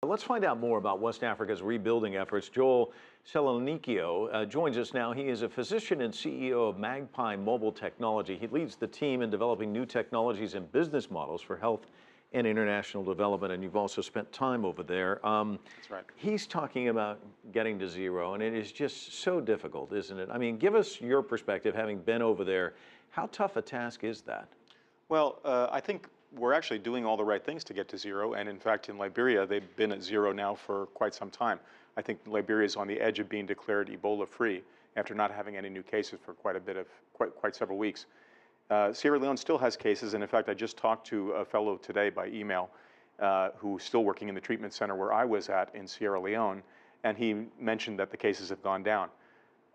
Let's find out more about West Africa's rebuilding efforts. Joel Selanikio joins us now. He is a physician and CEO of Magpi Mobile Technology. He leads the team in developing new technologies and business models for health and international development, and you've also spent time over there. That's right. He's talking about getting to zero, and it is just so difficult, isn't it? I mean, give us your perspective, having been over there. How tough a task is that? Well, I think we're actually doing all the right things to get to zero, and in fact, in Liberia, they've been at zero now for quite some time. I think Liberia is on the edge of being declared Ebola-free after not having any new cases for quite several weeks. Sierra Leone still has cases, and in fact, I just talked to a fellow today by email who's still working in the treatment center where I was at in Sierra Leone, and he mentioned that the cases have gone down.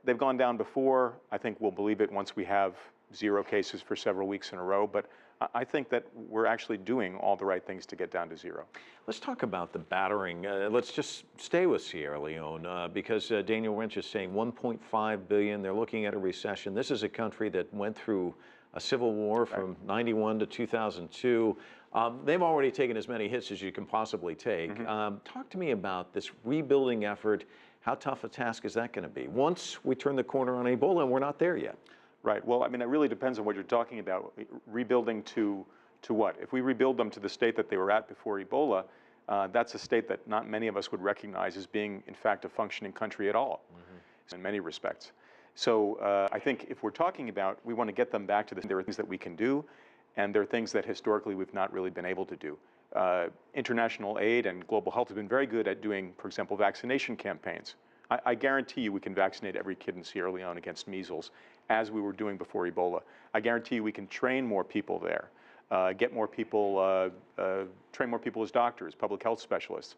They've gone down before. I think we'll believe it once we have zero cases for several weeks in a row, but I think that we're actually doing all the right things to get down to zero. Let's talk about the battering. Let's just stay with Sierra Leone because Daniel Wrench is saying 1.5 billion. They're looking at a recession. This is a country that went through a civil war from '91 to 2002. They've already taken as many hits as you can possibly take. Talk to me about this rebuilding effort. How tough a task is that going to be once we turn the corner on Ebola and we're not there yet? Right. Well, I mean, it really depends on what you're talking about. Rebuilding to what? If we rebuild them to the state that they were at before Ebola, that's a state that not many of us would recognize as being, in fact, a functioning country at all, in many respects. So I think if we're talking about, we want to get them back to this, there are things that we can do, and there are things that historically we've not really been able to do. International aid and global health have been very good at doing, for example, vaccination campaigns. I guarantee you we can vaccinate every kid in Sierra Leone against measles, as we were doing before Ebola. I guarantee you we can train more people there, get more people, train more people as doctors, public health specialists.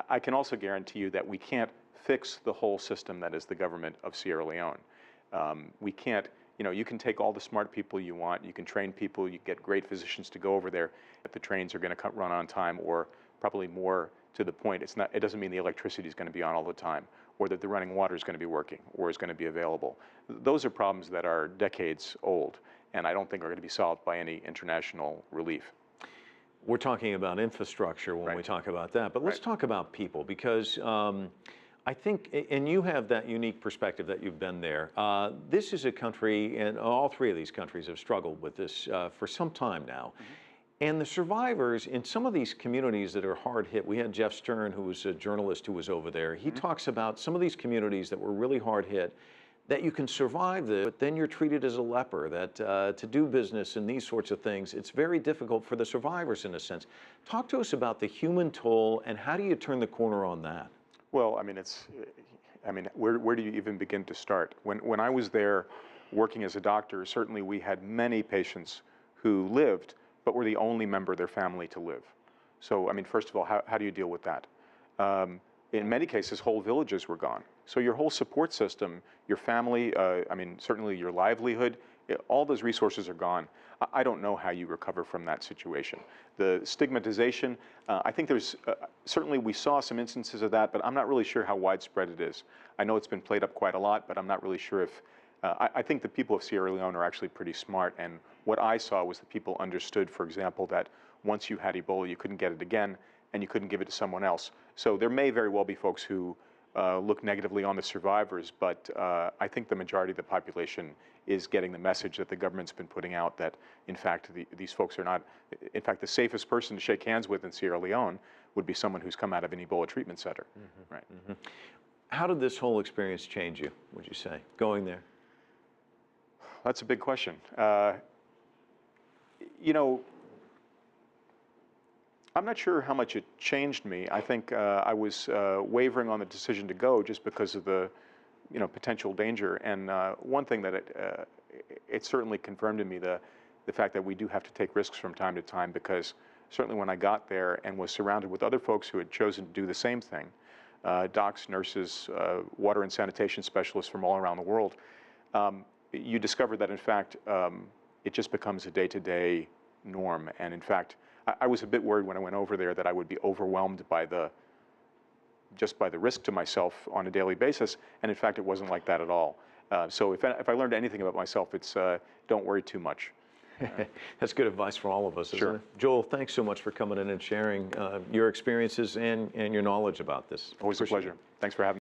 I can also guarantee you that we can't fix the whole system that is the government of Sierra Leone. We can't, you can take all the smart people you want, you can train people, you get great physicians to go over there, but the trains are going to run on time, or probably more to the point, it doesn't mean the electricity is going to be on all the time, or that the running water is going to be working, or is going to be available. Those are problems that are decades old, and I don't think are going to be solved by any international relief. We're talking about infrastructure when we talk about that, but let's talk about people, because I think, and you have that unique perspective that you've been there. This is a country, and all three of these countries have struggled with this for some time now. And the survivors in some of these communities that are hard hit, we had Jeff Stern, who was a journalist who was over there. He talks about some of these communities that were really hard hit, that you can survive this, but then you're treated as a leper, that to do business and these sorts of things, it's very difficult for the survivors in a sense. Talk to us about the human toll, and how do you turn the corner on that? Well, I mean, where do you even begin to start? When I was there working as a doctor, certainly we had many patients who lived, but were the only member of their family to live. So, I mean, first of all, how do you deal with that? In many cases, whole villages were gone. So your whole support system, your family, I mean, certainly your livelihood, all those resources are gone. I don't know how you recover from that situation. The stigmatization, I think there's, certainly we saw some instances of that, but I'm not really sure how widespread it is. I know it's been played up quite a lot, but I'm not really sure if, I think the people of Sierra Leone are actually pretty smart, and what I saw was that people understood, for example, that once you had Ebola, you couldn't get it again, and you couldn't give it to someone else. So there may very well be folks who look negatively on the survivors, but I think the majority of the population is getting the message that the government's been putting out that, in fact, these folks are not, in fact, the safest person to shake hands with in Sierra Leone would be someone who's come out of an Ebola treatment center. Right. How did this whole experience change you, would you say, going there? That's a big question. I'm not sure how much it changed me. I think I was wavering on the decision to go just because of the, potential danger. And one thing that it certainly confirmed in me the fact that we do have to take risks from time to time, because certainly when I got there and was surrounded with other folks who had chosen to do the same thing, docs, nurses, water and sanitation specialists from all around the world, you discover that, in fact, it just becomes a day-to-day norm. And in fact, I was a bit worried when I went over there that I would be overwhelmed by just by the risk to myself on a daily basis. And in fact, it wasn't like that at all. So if I learned anything about myself, it's don't worry too much. That's good advice for all of us, isn't it? Joel, thanks so much for coming in and sharing your experiences and your knowledge about this. Always a pleasure. Thanks for having me.